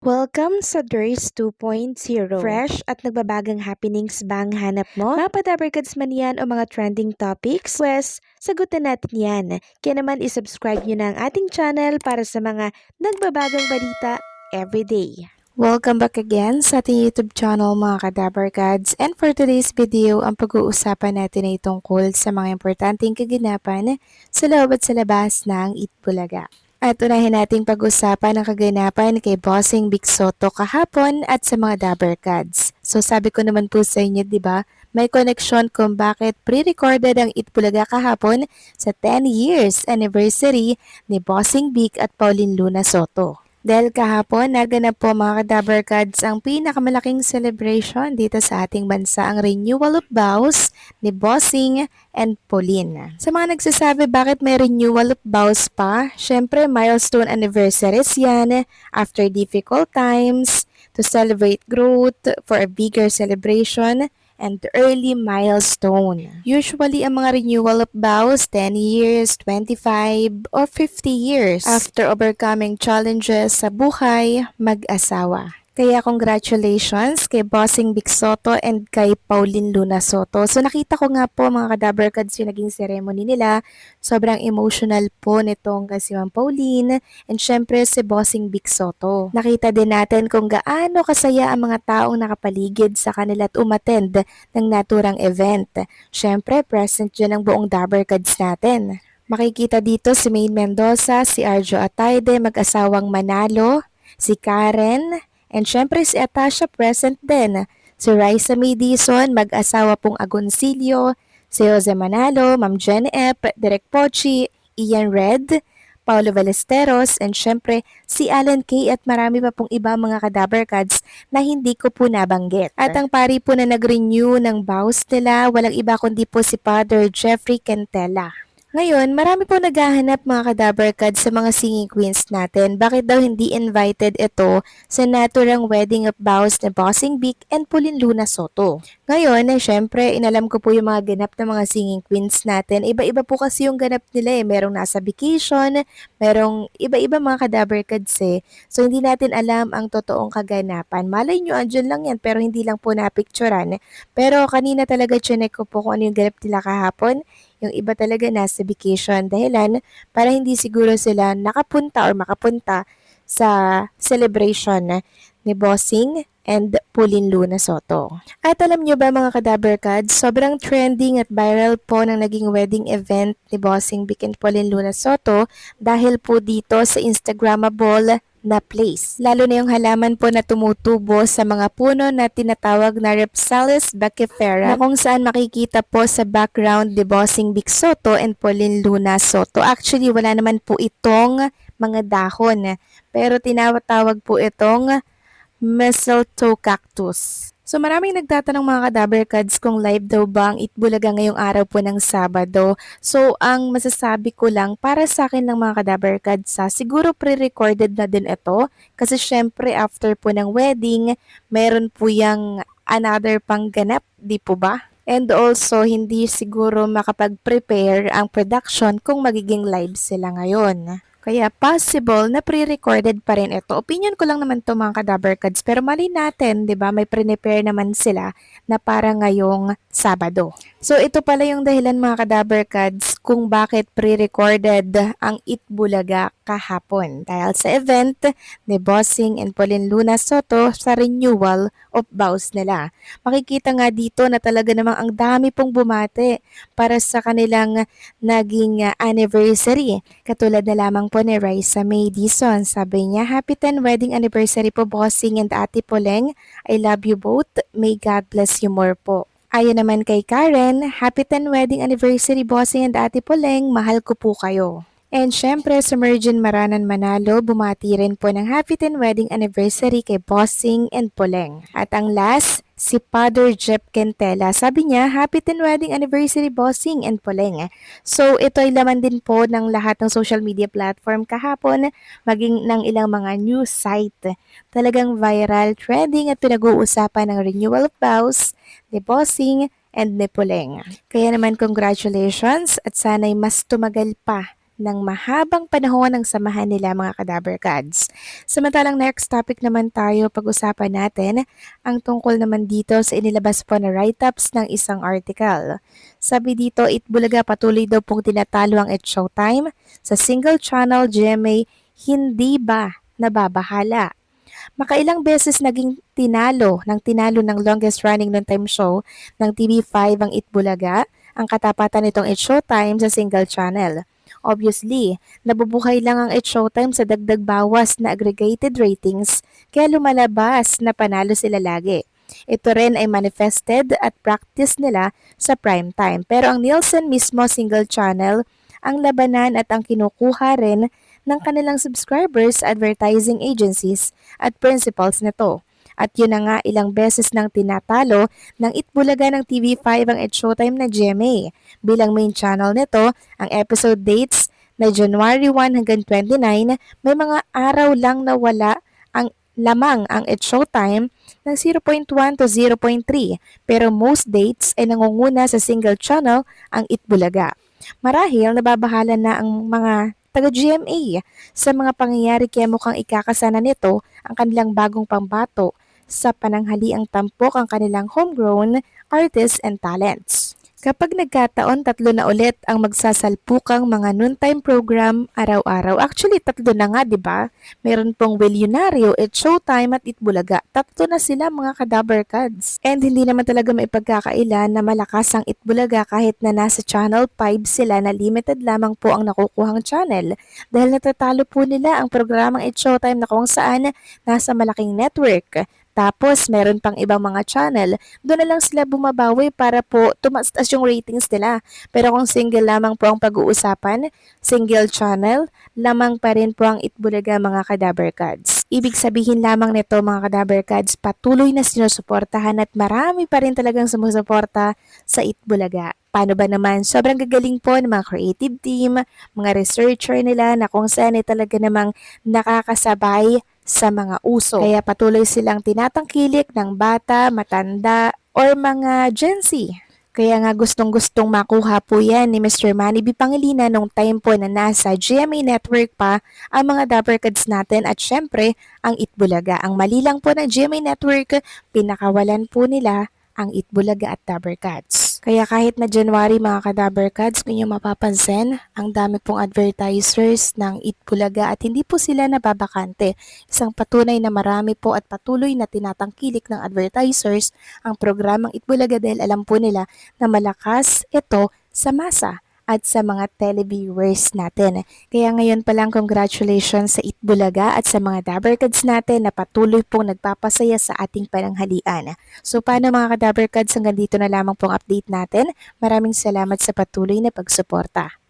Welcome sa DRS 2.0. Fresh at nagbabagang happenings ba ang hanap mo? Mga padabarkads man yan o mga trending topics? Pwes, sagutin natin yan. Kaya naman isubscribe nyo na ang ating channel para sa mga nagbabagang balita everyday. Welcome back again sa ating YouTube channel mga kadabarkads, and for today's video, ang pag-uusapan natin ay tungkol sa mga importanteng kaganapan sa loob at sa labas ng Itbulaga. At unahin nating pag-usapan ang kaganapan kay Bossing Big Soto kahapon at sa mga Dabarkads. So sabi ko naman po sa inyo, di ba, may connection kung bakit pre-recorded ang Itbulaga kahapon sa 10 years anniversary ni Bossing Big at Pauline Luna Soto. Dahil kahapon, naganap po mga Kadabarkads ang pinakamalaking celebration dito sa ating bansa, ang renewal of vows ni Bossing and Pauline. Sa mga nagsasabi bakit may renewal of vows pa, syempre milestone anniversaries yan after difficult times to celebrate growth for a bigger celebration and early milestone. Usually, ang mga renewal of vows, 10 years, 25, or 50 years after overcoming challenges sa buhay mag-asawa. Kaya congratulations kay Bossing Big Soto and kay Pauline Luna Soto. So nakita ko nga po mga Kadabarkads yung naging ceremony nila. Sobrang emotional po nitong si Ma'am Pauline and syempre si Bossing Big Soto. Nakita din natin kung gaano kasaya ang mga taong nakapaligid sa kanila at umattend ng naturang event. Syempre present dyan ang buong Dabarkads natin. Makikita dito si Maine Mendoza, si Arjo Atayde, mag-asawang Manalo, si Karen, and syempre si Atasha present din. Si Raisa May Dizon, mag-asawa pong Agoncillo, si Jose Manalo, Ma'am Jen Ep, Direk Pochi, Ian Red, Paulo Ballesteros, and syempre si Alan K. at marami pa pong iba mga Kadabarkads na hindi ko po nabanggit. At ang pari po na nag-renew ng vows nila, walang iba kundi po si Father Jeffrey Cantela. Ngayon, marami po naghahanap mga Kadabarkads sa mga singing queens natin. Bakit daw hindi invited ito sa naturang wedding of vows na Bossing Big and Pauline Luna Soto? Ngayon, syempre, inalam ko po yung mga ganap ng mga singing queens natin. Iba-iba po kasi yung ganap nila eh. Merong nasa vacation, merong iba-iba mga Kadabarkads eh. So, hindi natin alam ang totoong kaganapan. Malay nyo, andyan lang yan, pero hindi lang po napicturan. Pero kanina talaga chinek ko po kung ano yung ganap nila kahapon. Yung iba talaga nasa vacation dahilan para hindi siguro sila nakapunta or makapunta sa celebration ni Bossing and Pauline Luna Soto. At alam nyo ba mga Kadabarkads, sobrang trending at viral po ng naging wedding event ni Bossing Big and Pauline Luna Soto dahil po dito sa Instagrammable na place. Lalo na yung halaman po na tumutubo sa mga puno na tinatawag na Rhipsalis beckifera na kung saan makikita po sa background ni Bossing Big Soto and Pauline Luna Soto. Actually, wala naman po itong mga dahon, pero tinatawag po itong mistletoe cactus. So maraming nagtatanong mga Kadabarkads kung live daw ba ang Itbulaga ngayong araw po ng Sabado. So ang masasabi ko lang para sa akin ng mga Kadabarkads siguro pre-recorded na din ito kasi syempre after po ng wedding, meron po yung another pang ganap, di po ba? And also, hindi siguro makapag-prepare ang production kung magiging live sila ngayon. Kaya possible na pre-recorded pa rin ito. Opinion ko lang naman to mga Kadabarkads, pero mali natin, 'di ba? May prepare naman sila na para ngayong Sabado. So ito pala yung dahilan mga Kadabarkads kung bakit pre-recorded ang Itbulaga kahapon. Dahil sa event ni Bossing and Pauline Luna Soto sa renewal of vows nila. Makikita nga dito na talaga namang ang dami pong bumate para sa kanilang naging anniversary. Katulad na lamang po ni Raisa May Dizon. Sabi niya, Happy 10 wedding anniversary po Bossing and Ate Poleng. I love you both. May God bless you more po. Ayon naman kay Karen, Happy 10 wedding anniversary Bossing and Ate Poleng. Mahal ko po kayo. And syempre, sa Mergen Maranan Manalo, bumati rin po ng Happy 10 wedding anniversary kay Bossing and Poleng. At ang last, si Father Jeff Cantela. Sabi niya, Happy 10 wedding anniversary Bossing and Poleng. So ito ay laman din po ng lahat ng social media platform kahapon, maging ng ilang mga news site. Talagang viral, trending at pinag-uusapan ng renewal of vows ni Bossing and ni Poleng. Kaya naman congratulations at sana'y mas tumagal pa ng mahabang panahon ng samahan nila mga Kadaber Cats. Samantalang next topic naman tayo, pag-usapan natin ang tungkol naman dito sa inilabas po na write-ups ng isang article. Sabi dito, Itbulaga patuloy daw pong tinatalo ang It's Showtime sa single channel GMA, hindi ba nababahala? Makailang beses naging tinalo ng longest running noontime show ng TV5 ang Itbulaga, ang katapatan nitong It's Showtime sa single channel. Obviously, nabubuhay lang ang It's Showtime sa dagdag bawas na aggregated ratings, kaya lumalabas na panalo sila lagi. Ito rin ay manifested at practice nila sa prime time. Pero ang Nielsen mismo single channel, ang labanan at ang kinukuha rin ng kanilang subscribers, advertising agencies at principals nito. At yun na nga, ilang beses nang tinatalo ng Itbulaga ng TV5 ang It's Showtime na GMA. Bilang main channel nito, ang episode dates na January 1 hanggang 29, may mga araw lang na wala ang lamang ang It's Showtime ng 0.1 to 0.3, pero most dates ay nangunguna sa single channel ang Itbulaga. Marahil nababahala na ang mga taga-GMA sa mga pangyayari, kaya mukhang ikakasana nito ang kanilang bagong pambato sa pananghaliang tampok ang kanilang homegrown artists and talents. Kapag nagkataon, 3 na ulit ang magsasalpukang mga noontime program araw-araw. Actually, 3 na nga, di ba? Meron pong Willionario, It's Showtime at Itbulaga. 3 na sila mga Kadaber Cats. And hindi naman talaga maipagkakaila na malakas ang Itbulaga kahit na nasa Channel 5 sila, na limited lamang po ang nakukuhang channel. Dahil natatalo po nila ang programang It's Showtime na kung saan nasa malaking network. Tapos, meron pang ibang mga channel, doon na lang sila bumabawi para po tumaas yung ratings nila. Pero kung single lamang po ang pag-uusapan, single channel, lamang pa rin po ang Itbulaga mga Kadaber Cats. Ibig sabihin lamang nito mga Kadaber Cats, patuloy na sinusuportahan at marami pa rin talagang sumusuporta sa Itbulaga. Paano ba naman? Sobrang gagaling po ng mga creative team, mga researcher nila na kung saan ay talaga namang nakakasabay sa mga uso. Kaya patuloy silang tinatangkilik ng bata, matanda, or mga Gen Z. Kaya nga gustong-gustong makuha po yan ni Mr. Manny B. Pangilinan nung time po na nasa GMA Network pa ang mga Dapper Kids natin, at syempre ang Itbulaga. Ang mali lang po ng GMA Network, pinakawalan po nila ang Itbulaga at Dapper Cats. Kaya kahit na January mga Kadaber Cats, kung yung mapapansin, ang dami pong advertisers ng Itbulaga at hindi po sila nababakante. Isang patunay na marami po at patuloy na tinatangkilik ng advertisers ang programang Itbulaga dahil alam po nila na malakas ito sa masa at sa mga televiewers natin. Kaya ngayon pa lang, congratulations sa Itbulaga at sa mga Dabber Kids natin na patuloy pong nagpapasaya sa ating pananghalian. So paano mga Dabber Kids, hanggang dito na lamang pong update natin. Maraming salamat sa patuloy na pagsuporta.